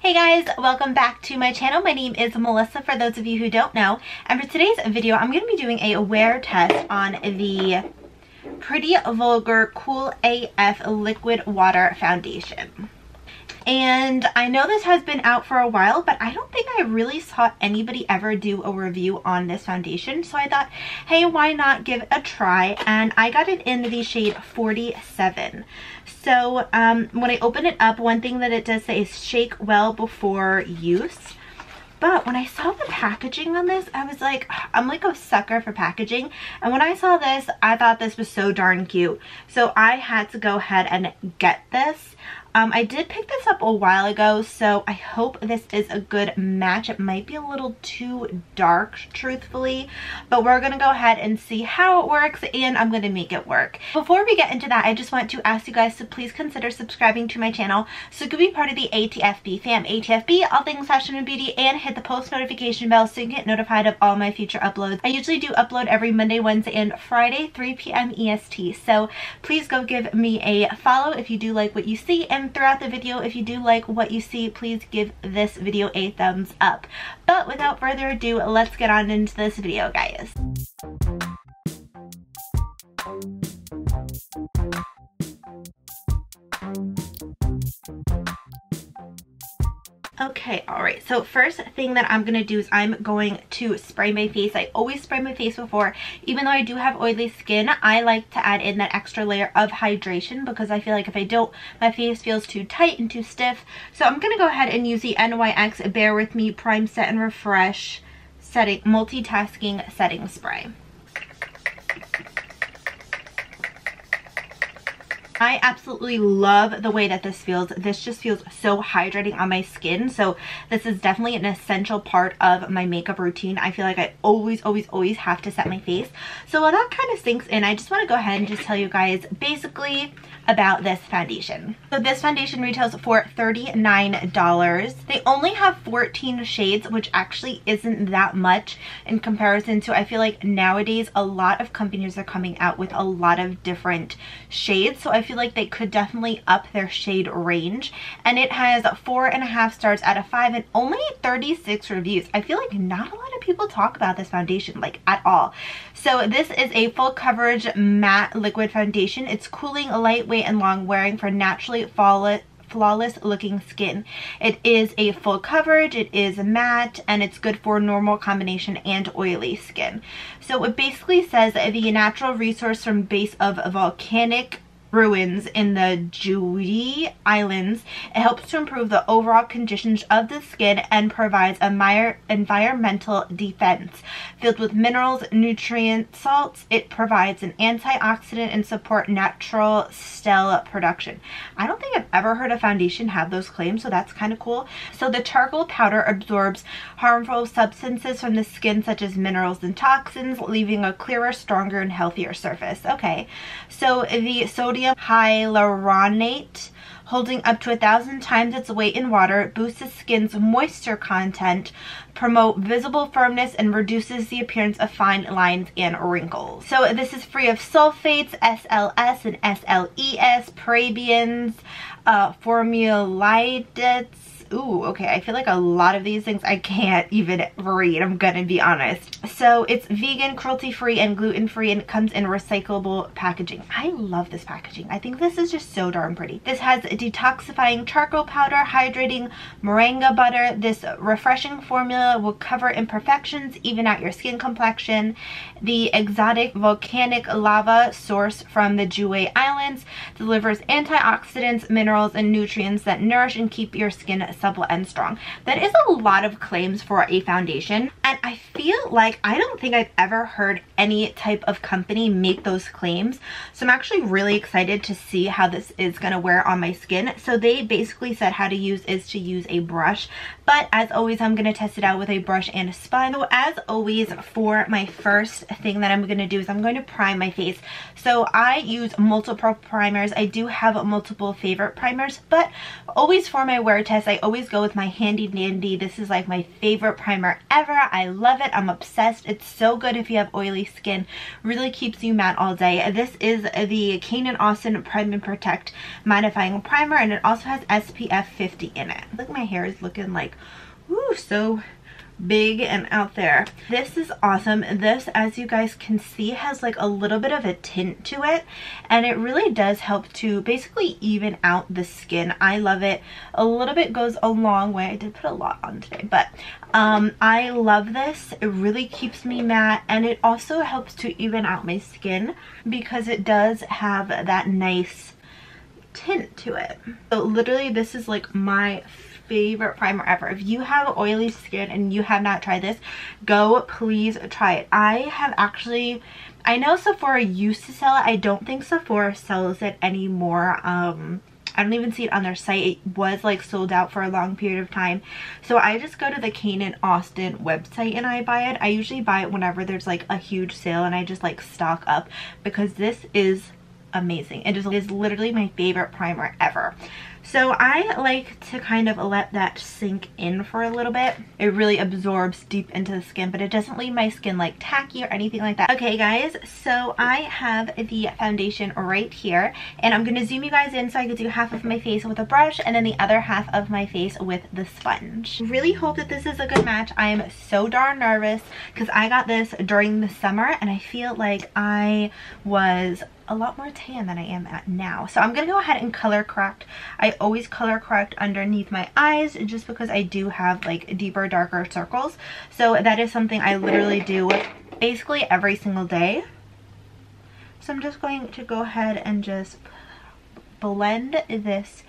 Hey guys, welcome back to my channel. My name is Melissa for those of you who don't know, and for today's video I'm going to be doing a wear test on the Pretty Vulgar Cool AF Liquid Water Foundation. And I know this has been out for a while, but I don't think I really saw anybody ever do a review on this foundation. So I thought, hey, why not give it a try? And I got it in the shade 47. So when I open it up, one thing that it does say is shake well before use. But when I saw the packaging on this, I was like, I'm like a sucker for packaging. And when I saw this, I thought this was so darn cute. So I had to go ahead and get this. I did pick this up a while ago, so I hope this is a good match. It might be a little too dark, truthfully, but we're going to go ahead and see how it works, and I'm going to make it work. Before we get into that, I just want to ask you guys to please consider subscribing to my channel so you can be part of the ATFB fam. ATFB, all things fashion and beauty, and hit the post notification bell so you can get notified of all my future uploads. I usually do upload every Monday, Wednesday, and Friday, 3 p.m. EST, so please go give me a follow if you do like what you see, and throughout the video, if you do like what you see, please give this video a thumbs up. But without further ado, let's get on into this video, guys. Okay, alright, so first thing that I'm going to do is I'm going to spray my face. I always spray my face before. Even though I do have oily skin, I like to add in that extra layer of hydration because I feel like if I don't, my face feels too tight and too stiff. So I'm going to go ahead and use the NYX Bare With Me Prime Set and Refresh Multitasking Setting Spray. I absolutely love the way that this feels. This just feels so hydrating on my skin. So this is definitely an essential part of my makeup routine. I feel like I always have to set my face. So while that kind of sinks in, I just want to go ahead and just tell you guys basically about this foundation. So this foundation retails for $39. They only have 14 shades, which actually isn't that much in comparison to, I feel like nowadays a lot of companies are coming out with a lot of different shades. So I feel like they could definitely up their shade range. And it has 4.5 stars out of 5 and only 36 reviews. I feel like not a lot of people talk about this foundation, like, at all. So this is a full coverage matte liquid foundation. It's cooling, lightweight, and long wearing for naturally flawless looking skin. It is a full coverage, it is matte, and it's good for normal, combination, and oily skin. So it basically says the natural resource from base of volcanic ruins in the Judy Islands. It helps to improve the overall conditions of the skin and provides a environmental defense. Filled with minerals, nutrient salts, it provides an antioxidant and support natural cell production. I don't think I've ever heard a foundation have those claims, so that's kind of cool. So the charcoal powder absorbs harmful substances from the skin such as minerals and toxins, leaving a clearer, stronger, and healthier surface. Okay, so the sodium hyaluronate, holding up to 1,000 times its weight in water, boosts the skin's moisture content, promote visible firmness, and reduces the appearance of fine lines and wrinkles. So this is free of sulfates, SLS and SLES, parabens, formulates. Ooh, okay, I feel like a lot of these things I can't even read, I'm gonna be honest. So it's vegan, cruelty-free, and gluten-free, and it comes in recyclable packaging. I love this packaging. I think this is just so darn pretty. This has detoxifying charcoal powder, hydrating moringa butter. This refreshing formula will cover imperfections, even out your skin complexion. The exotic volcanic lava source from the Judy Islands delivers antioxidants, minerals, and nutrients that nourish and keep your skin supple and strong. That is a lot of claims for a foundation, and I feel like I don't think I've ever heard any type of company make those claims. So I'm actually really excited to see how this is going to wear on my skin. So they basically said how to use is to use a brush, but as always I'm going to test it out with a brush and a sponge. So as always, for my first thing that I'm going to do is I'm going to prime my face. So I use multiple primers. I do have multiple favorite primers, but always for my wear test I always go with my handy dandy. This is like my favorite primer ever. I love it. I'm obsessed. It's so good if you have oily skin. Really keeps you matte all day. This is the Kane & Austin Prime and Protect Mattifying Primer, and it also has SPF 50 in it. Look, my hair is looking like, ooh, so big and out there. This is awesome. This, as you guys can see, has like a little bit of a tint to it, and it really does help to basically even out the skin. I love it. A little bit goes a long way. I did put a lot on today, but I love this. It really keeps me matte, and it also helps to even out my skin because it does have that nice tint to it. So literally, this is like my favorite primer ever. If you have oily skin and you have not tried this, go please try it. I know Sephora used to sell it. I don't think Sephora sells it anymore. I don't even see it on their site. It was like sold out for a long period of time. So I just go to the Kane & Austin website and I buy it. I usually buy it whenever there's like a huge sale, and I just like stock up because this is amazing. It is literally my favorite primer ever. So I like to kind of let that sink in for a little bit. It really absorbs deep into the skin, but it doesn't leave my skin like tacky or anything like that. Okay guys, so I have the foundation right here, and I'm going to zoom you guys in so I can do half of my face with a brush and then the other half of my face with the sponge. Really hope that this is a good match. I am so darn nervous because I got this during the summer and I feel like I was a lot more tan than I am at now. So I'm gonna go ahead and color correct. I always color correct underneath my eyes just because I do have like deeper, darker circles. So that is something I literally do basically every single day. So I'm just going to go ahead and just blend this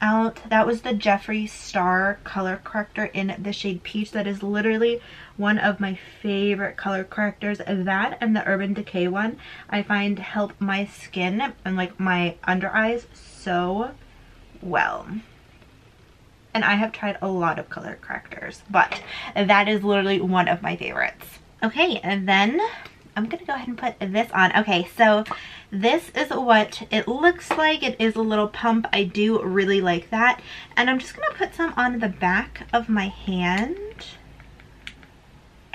out. That was the Jeffree Star color corrector in the shade Peach. That is literally one of my favorite color correctors. That and the Urban Decay one I find help my skin and like my under eyes so well. And I have tried a lot of color correctors, but that is literally one of my favorites. Okay, and then I'm gonna go ahead and put this on. Okay, so this is what it looks like. It is a little pump. I do really like that. And I'm just gonna put some on the back of my hand.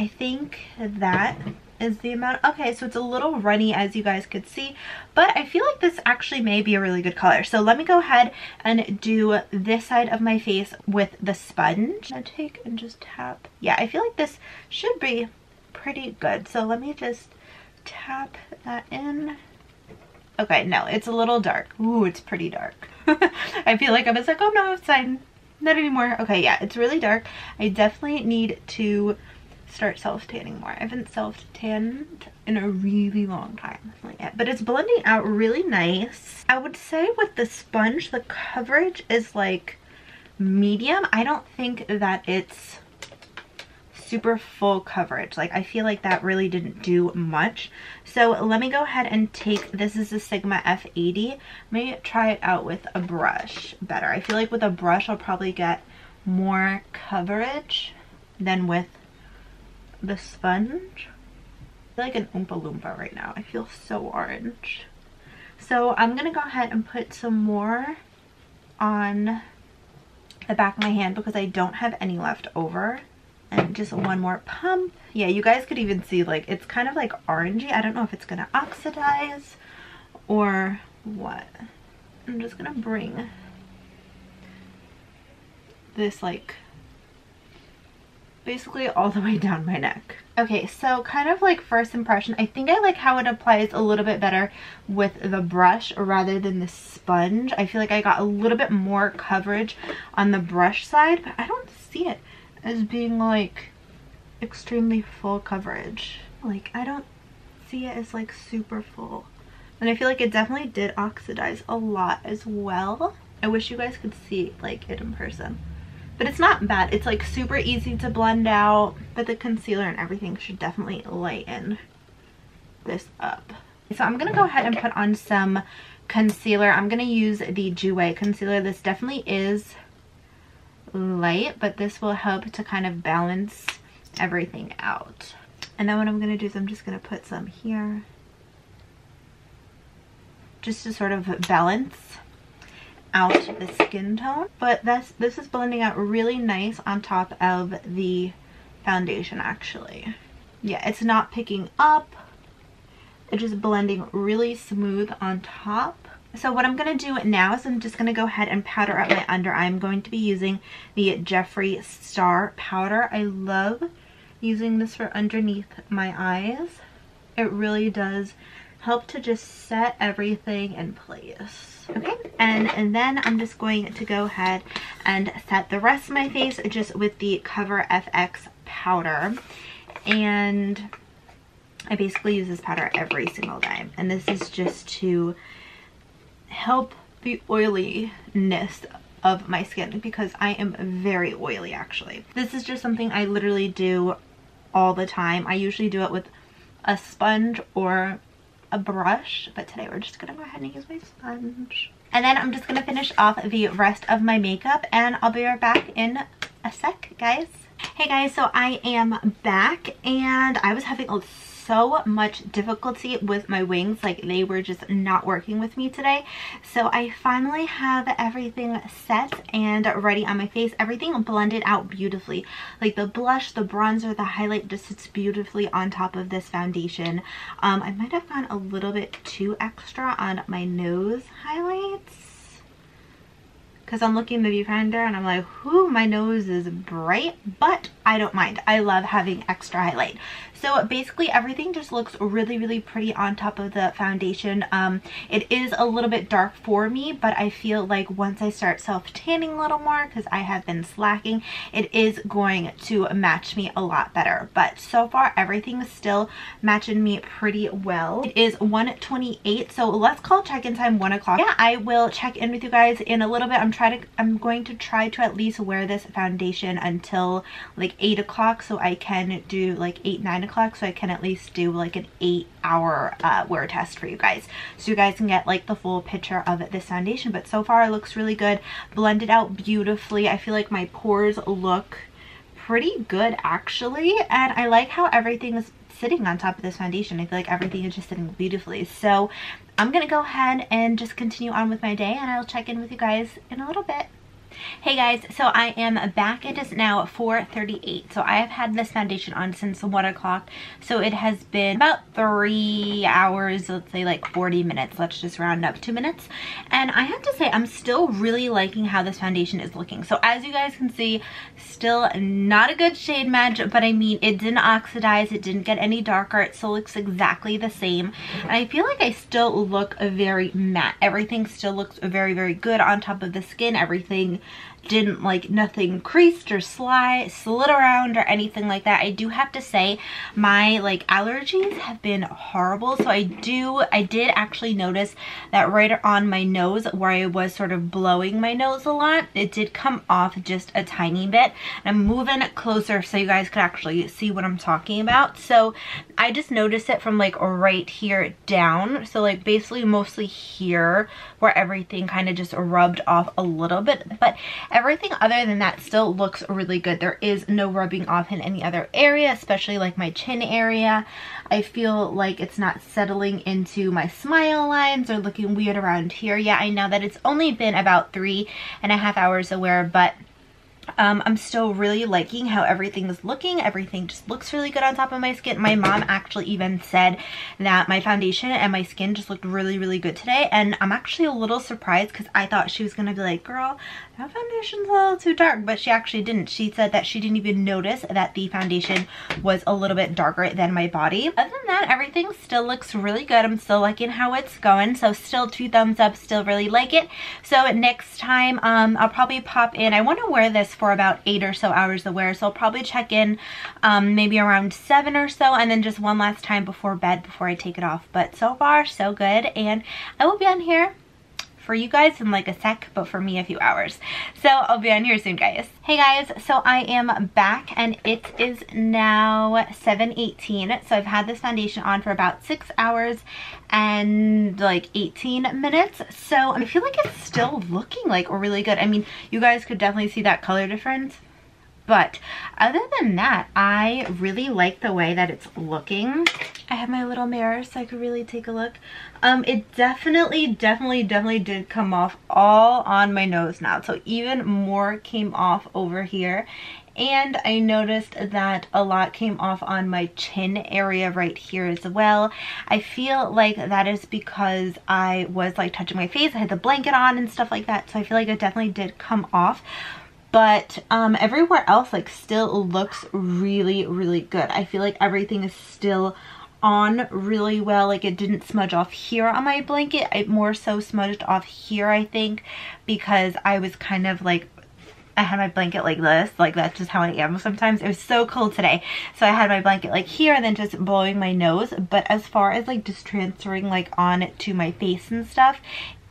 I think that is the amount. Okay, so it's a little runny, as you guys could see, but I feel like this actually may be a really good color. So let me go ahead and do this side of my face with the sponge. I'm gonna take and just tap. Yeah, I feel like this should be pretty good. So let me just tap that in. Okay, no, it's a little dark. Ooh, it's pretty dark. I feel like I was like, oh no, it's fine. Not anymore. Okay, yeah, it's really dark. I definitely need to start self-tanning more. I haven't self-tanned in a really long time. But it's blending out really nice. I would say with the sponge, the coverage is like medium. I don't think that it's super full coverage. Like, I feel like that really didn't do much. So let me go ahead and take, this is the Sigma F80. Let me try it out with a brush better. I feel like with a brush I'll probably get more coverage than with the sponge. I feel like an Oompa Loompa right now. I feel so orange. So I'm gonna go ahead and put some more on the back of my hand because I don't have any left over. And just one more pump. Yeah, you guys could even see like it's kind of like orangey. I don't know if it's gonna oxidize or what. I'm just gonna bring this like basically all the way down my neck. Okay, so kind of like first impression, I think I like how it applies a little bit better with the brush rather than the sponge. I feel like I got a little bit more coverage on the brush side, but I don't see it as being like extremely full coverage. Like, I don't see it as like super full. And I feel like it definitely did oxidize a lot as well. I wish you guys could see like it in person. But it's not bad. It's like super easy to blend out, but the concealer and everything should definitely lighten this up. So I'm gonna go ahead and put on some concealer. I'm gonna use the Jouer concealer. This definitely is light, but this will help to kind of balance everything out. And then what I'm gonna do is I'm just gonna put some here just to sort of balance. out the skin tone, but this is blending out really nice on top of the foundation actually. Yeah, it's not picking up. It's just blending really smooth on top. So what I'm going to do now is I'm just going to go ahead and powder up my under eye. I'm going to be using the Jeffree Star powder. I love using this for underneath my eyes. It really does help to just set everything in place. Okay, and then I'm just going to go ahead and set the rest of my face just with the Cover FX powder. And I basically use this powder every single day, and this is just to help the oiliness of my skin because I am very oily actually. This is just something I literally do all the time. I usually do it with a sponge or a brush, but today we're just gonna go ahead and use my sponge. And then I'm just gonna finish off the rest of my makeup, and I'll be right back in a sec, guys. Hey guys, so I am back, and I was having so much difficulty with my wings. Like, they were just not working with me today. So I finally have everything set and ready on my face. Everything blended out beautifully. Like the blush, the bronzer, the highlight just sits beautifully on top of this foundation. I might have gone a little bit too extra on my nose highlights, because I'm looking in the viewfinder and I'm like, whoo, my nose is bright, but I don't mind. I love having extra highlight. So basically everything just looks really, really pretty on top of the foundation. It is a little bit dark for me, but I feel like once I start self-tanning a little more, because I have been slacking, it is going to match me a lot better. But so far everything is still matching me pretty well. It is 1:28, so let's call check-in time 1 o'clock. Yeah, I will check in with you guys in a little bit. I'm going to try to at least wear this foundation until like 8 o'clock, so I can do like 8-9 o'clock, so I can at least do like an 8-hour wear test for you guys, so you guys can get like the full picture of this foundation. But so far it looks really good, blended out beautifully. I feel like my pores look pretty good actually, and I like how everything is sitting on top of this foundation. I feel like everything is just sitting beautifully. So I'm gonna go ahead and just continue on with my day, and I'll check in with you guys in a little bit. Hey guys, so I am back. It is now 4:38. So I have had this foundation on since 1 o'clock. So it has been about 3 hours, let's say like 40 minutes. Let's just round up 2 minutes. And I have to say, I'm still really liking how this foundation is looking. So as you guys can see, still not a good shade match, but I mean, it didn't oxidize, it didn't get any darker, it still looks exactly the same. And I feel like I still look very matte. Everything still looks very, very good on top of the skin. Everything didn't, like, nothing creased or slid around or anything like that. I do have to say my like allergies have been horrible, so I did actually notice that right on my nose where I was sort of blowing my nose a lot, it did come off just a tiny bit. I'm moving closer so you guys could actually see what I'm talking about. So I just noticed it from like right here down, so like basically mostly here where everything kind of just rubbed off a little bit, but everything other than that still looks really good. There is no rubbing off in any other area, especially like my chin area. I feel like it's not settling into my smile lines or looking weird around here. Yeah, I know that it's only been about 3.5 hours to wear, but I'm still really liking how everything is looking. Everything just looks really good on top of my skin. My mom actually even said that my foundation and my skin just looked really, really good today. And I'm actually a little surprised because I thought she was going to be like, girl, that foundation's a little too dark. But she actually didn't. She said that she didn't even notice that the foundation was a little bit darker than my body. Other than that, everything still looks really good. I'm still liking how it's going. So still 2 thumbs up. Still really like it. So next time, I'll probably pop in. I want to wear this for about 8 or so hours to wear, so I'll probably check in maybe around 7 or so, and then just one last time before bed before I take it off. But so far so good, and I will be on here for you guys in like a sec, but for me a few hours. So I'll be on here soon, guys. Hey guys, so I am back and it is now 7:18. So I've had this foundation on for about 6 hours and like 18 minutes. So I feel like it's still looking like really good. I mean, you guys could definitely see that color difference. But other than that, I really like the way that it's looking. I have my little mirror so I could really take a look. It definitely did come off all on my nose now. So even more came off over here. And I noticed that a lot came off on my chin area right here as well. I feel like that is because I was like touching my face. I had the blanket on and stuff like that. So I feel like it definitely did come off. But everywhere else like still looks really good. I feel like everything is still on really well. Like it didn't smudge off here on my blanket. It more so smudged off here, I think, because I was kind of like, I had my blanket like this, like that's just how I am sometimes. It was so cold today, so I had my blanket like here and then just blowing my nose. But as far as like just transferring like on to my face and stuff,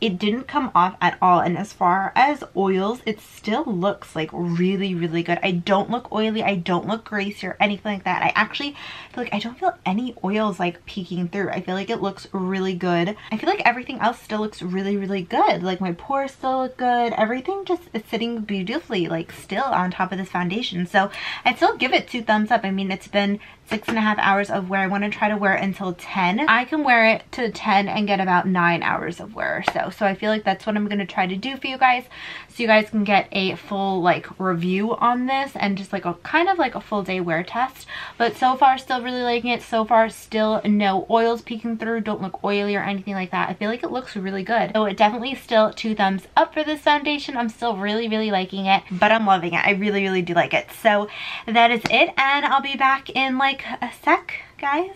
it didn't come off at all. And as far as oils, it still looks like really good. I don't look oily, I don't look greasy or anything like that. I actually feel like I don't feel any oils like peeking through. I feel like it looks really good. I feel like everything else still looks really good. Like my pores still look good. Everything just is sitting beautifully like still on top of this foundation. So I'd still give it 2 thumbs up. I mean, it's been 6.5 hours of wear. I want to try to wear it until 10. I can wear it to 10 and get about 9 hours of wear or so. So I feel like that's what I'm going to try to do for you guys, so you guys can get a full like review on this and just like a kind of like a full day wear test. But so far still really liking it. So far still no oils peeking through, don't look oily or anything like that. I feel like it looks really good. So it definitely still 2 thumbs up for this foundation. I'm still really liking it, but I'm loving it. I really do like it. So that is it, and I'll be back in like a sec, guys.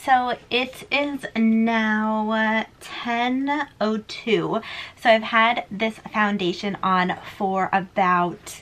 So it is now 10:02. So I've had this foundation on for about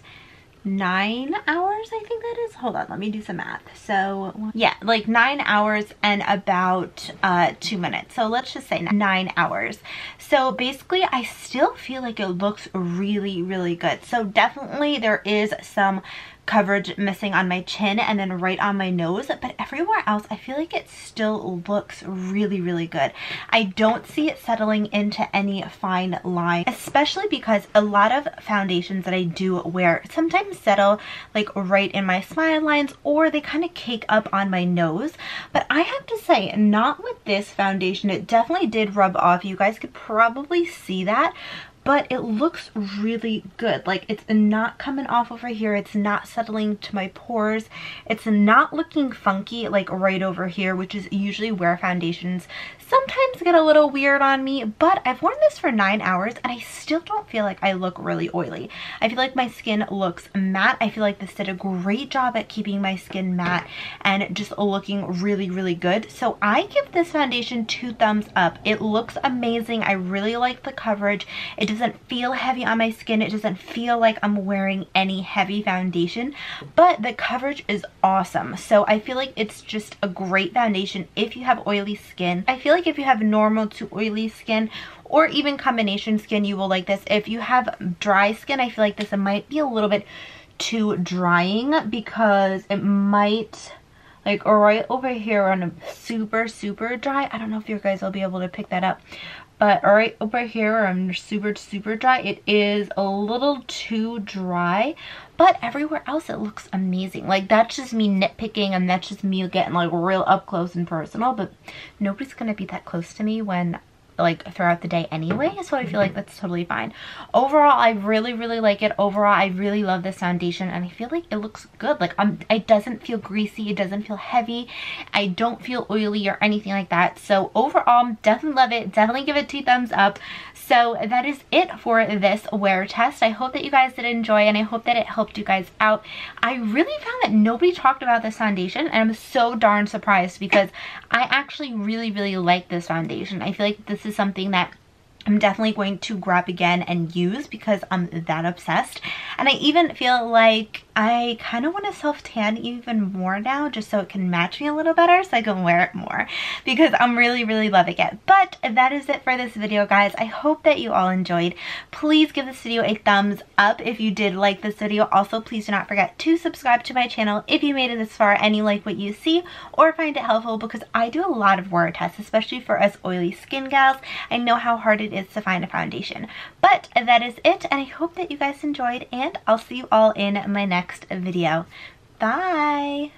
9 hours, I think that is. Hold on, let me do some math. So yeah, like 9 hours and about 2 minutes. So let's just say 9 hours. So basically I still feel like it looks really good. So definitely there is some coverage missing on my chin and then right on my nose, but everywhere else I feel like it still looks really good. I don't see it settling into any fine line, especially because a lot of foundations that I do wear sometimes settle like right in my smile lines, or they kind of cake up on my nose. But I have to say, not with this foundation. It definitely did rub off. You guys could probably see that, but it looks really good. Like it's not coming off over here. It's not settling to my pores. It's not looking funky like right over here, which is usually where foundations sometimes get a little weird on me. But I've worn this for 9 hours and I still don't feel like I look really oily. I feel like my skin looks matte. I feel like this did a great job at keeping my skin matte and just looking really good. So I give this foundation 2 thumbs up. It looks amazing. I really like the coverage. It doesn't feel heavy on my skin. It doesn't feel like I'm wearing any heavy foundation, but the coverage is awesome. So I feel like it's just a great foundation if you have oily skin. I feel like if you have normal to oily skin or even combination skin, you will like this. If you have dry skin, I feel like this might be a little bit too drying, because it might like right over here on a super dry. I don't know if you guys will be able to pick that up, but right over here I'm super dry. It is a little too dry, but everywhere else it looks amazing. Like that's just me nitpicking, and that's just me getting like real up close and personal, but nobody's gonna be that close to me when like throughout the day anyway, so I feel like that's totally fine. Overall, I really like it. Overall, I really love this foundation, and I feel like it looks good. Like it doesn't feel greasy, it doesn't feel heavy, I don't feel oily or anything like that. So overall, definitely love it. Definitely give it 2 thumbs up. So that is it for this wear test. I hope that you guys did enjoy, and I hope that it helped you guys out. I really found that nobody talked about this foundation, and I'm so darn surprised, because I actually really like this foundation. I feel like this is something that I'm definitely going to grab again and use, because I'm that obsessed. And I even feel like I kind of want to self-tan even more now, just so it can match me a little better, so I can wear it more, because I'm really loving it. But that is it for this video, guys. I hope that you all enjoyed. Please give this video a thumbs up if you did like this video. Also, please do not forget to subscribe to my channel if you made it this far and you like what you see or find it helpful, because I do a lot of wear tests, especially for us oily skin gals. I know how hard it is to find a foundation. But that is it, and I hope that you guys enjoyed, and I'll see you all in my next next video. Bye!